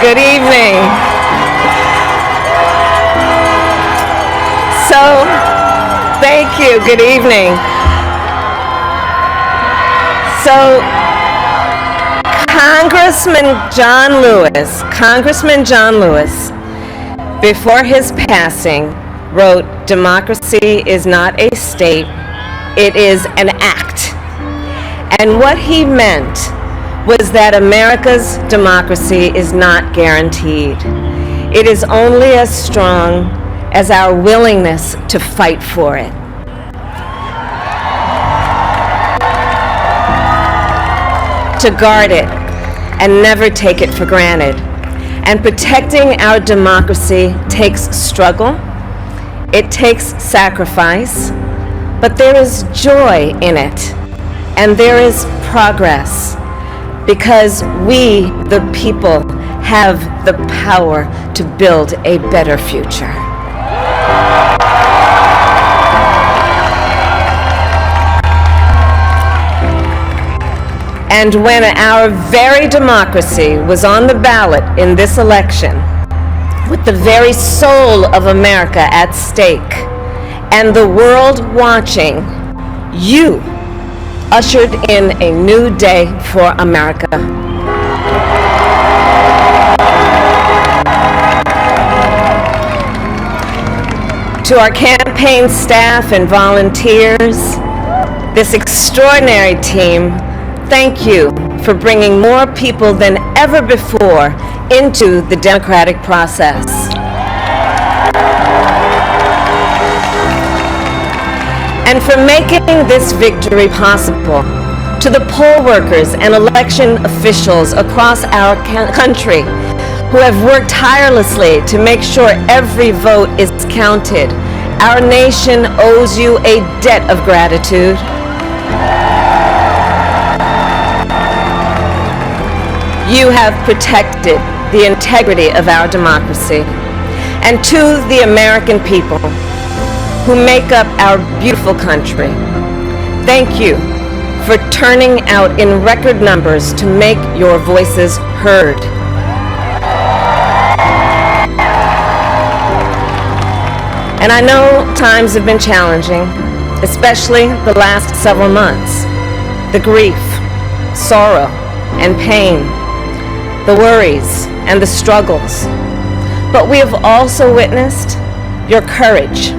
Good evening. So, thank you. Good evening. So, Congressman John Lewis, before his passing, wrote, "Democracy is not a state, it is an act." And what he meant was that America's democracy is not guaranteed. It is only as strong as our willingness to fight for it. To guard it and never take it for granted. And protecting our democracy takes struggle, it takes sacrifice, but there is joy in it, and there is progress. Because we, the people, have the power to build a better future. And when our very democracy was on the ballot in this election, with the very soul of America at stake, and the world watching, you ushered in a new day for America. To our campaign staff and volunteers, this extraordinary team, thank you for bringing more people than ever before into the democratic process. And for making this victory possible. To the poll workers and election officials across our country who have worked tirelessly to make sure every vote is counted. Our nation owes you a debt of gratitude. You have protected the integrity of our democracy. And to the American people who make up our beautiful country, thank you for turning out in record numbers to make your voices heard. And I know times have been challenging, especially the last several months. The grief, sorrow, and pain, the worries, and the struggles. But we have also witnessed your courage,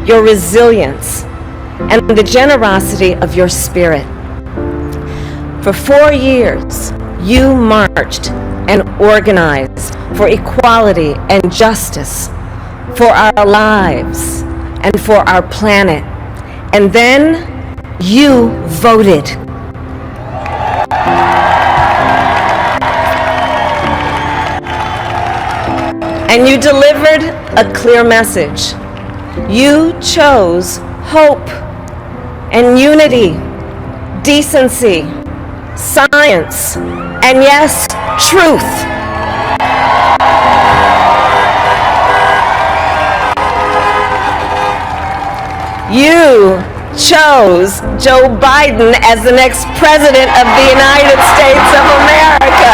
your resilience, and the generosity of your spirit. For 4 years, you marched and organized for equality and justice, for our lives, and for our planet. And then you voted. And you delivered a clear message. You chose hope and unity, decency, science, and yes, truth. You chose Joe Biden as the next president of the United States of America.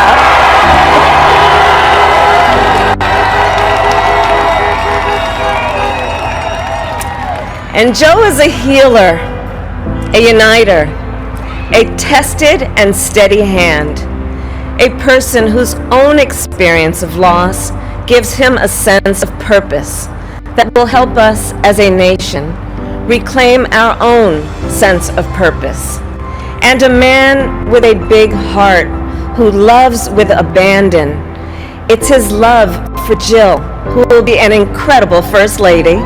And Joe is a healer, a uniter, a tested and steady hand, a person whose own experience of loss gives him a sense of purpose that will help us as a nation reclaim our own sense of purpose. And a man with a big heart who loves with abandon. It's his love for Jill, who will be an incredible First Lady.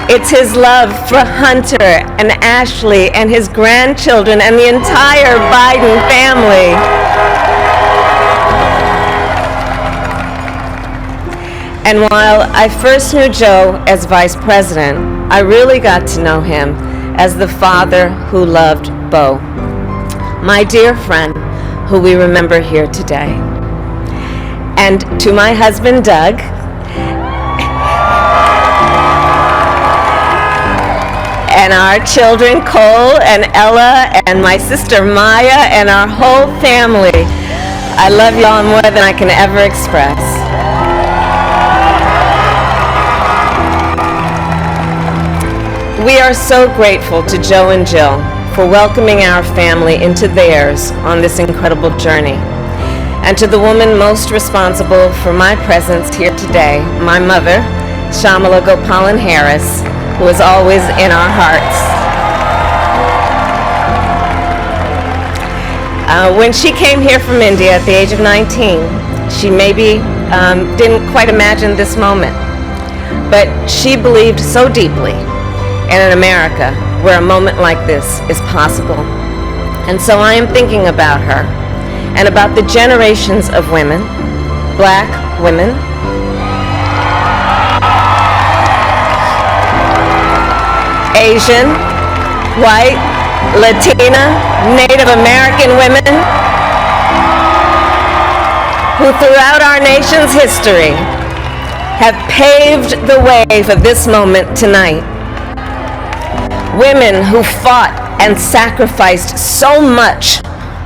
It's his love for Hunter and Ashley and his grandchildren and the entire Biden family. And while I first knew Joe as vice president, I really got to know him as the father who loved Bo, my dear friend who we remember here today. And to my husband, Doug, and our children, Cole and Ella, and my sister Maya, and our whole family. I love y'all more than I can ever express. We are so grateful to Joe and Jill for welcoming our family into theirs on this incredible journey. And to the woman most responsible for my presence here today, my mother, Kamala Devi Harris, who is always in our hearts. When she came here from India at the age of 19, she maybe didn't quite imagine this moment, but she believed so deeply in an America where a moment like this is possible. And so I am thinking about her and about the generations of women, Black women, Asian, white, Latina, Native American women who throughout our nation's history have paved the way for this moment tonight. Women who fought and sacrificed so much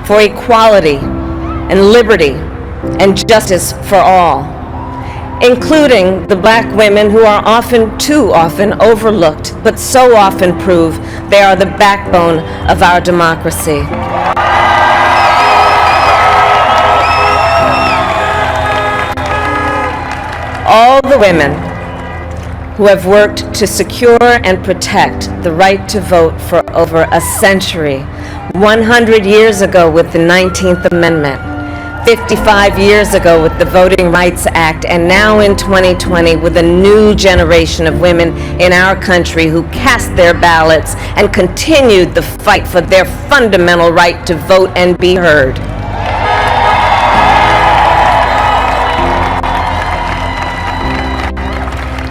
for equality and liberty and justice for all, including the Black women who are too often overlooked, but so often prove they are the backbone of our democracy. All the women who have worked to secure and protect the right to vote for over a century, 100 years ago with the 19th Amendment, 55 years ago with the Voting Rights Act, and now in 2020 with a new generation of women in our country who cast their ballots and continued the fight for their fundamental right to vote and be heard.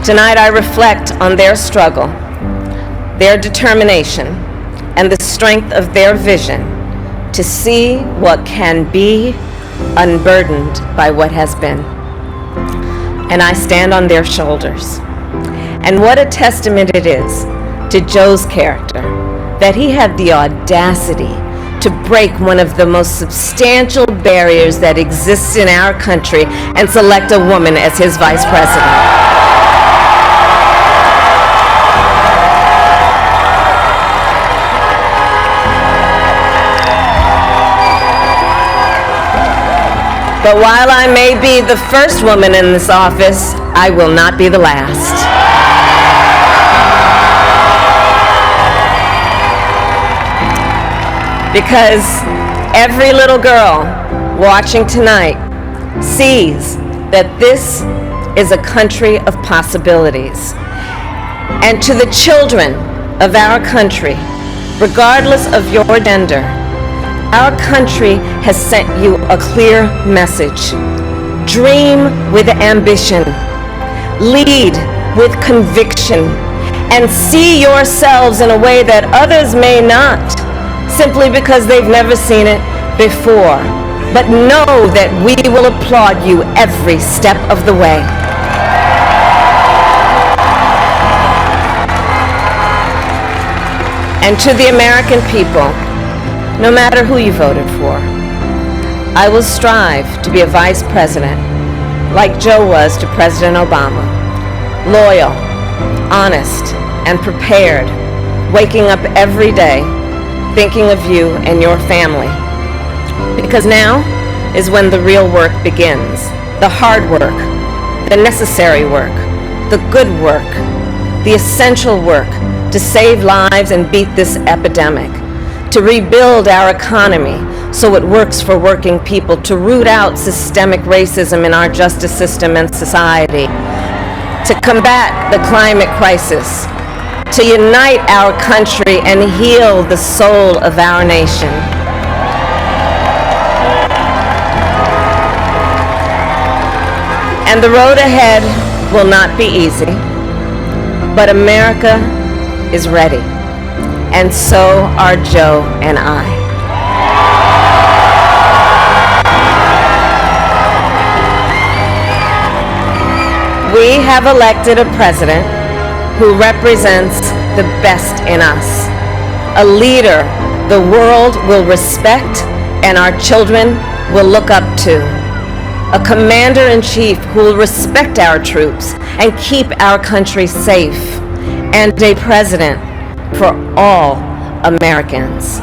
Tonight I reflect on their struggle, their determination, and the strength of their vision to see what can be unburdened by what has been. And I stand on their shoulders. And what a testament it is to Joe's character that he had the audacity to break one of the most substantial barriers that exists in our country and select a woman as his vice president. But while I may be the first woman in this office, I will not be the last. Because every little girl watching tonight sees that this is a country of possibilities. And to the children of our country, regardless of your gender, our country has sent you a clear message. Dream with ambition, lead with conviction, and see yourselves in a way that others may not, simply because they've never seen it before. But know that we will applaud you every step of the way. And to the American people, no matter who you voted for, I will strive to be a vice president like Joe was to President Obama, loyal, honest, and prepared, waking up every day thinking of you and your family. Because now is when the real work begins, the hard work, the necessary work, the good work, the essential work to save lives and beat this epidemic, to rebuild our economy so it works for working people, to root out systemic racism in our justice system and society, to combat the climate crisis, to unite our country and heal the soul of our nation. And the road ahead will not be easy, but America is ready. And so are Joe and I. We have elected a president who represents the best in us. A leader the world will respect and our children will look up to. A commander-in-chief who will respect our troops and keep our country safe. And a president for all Americans.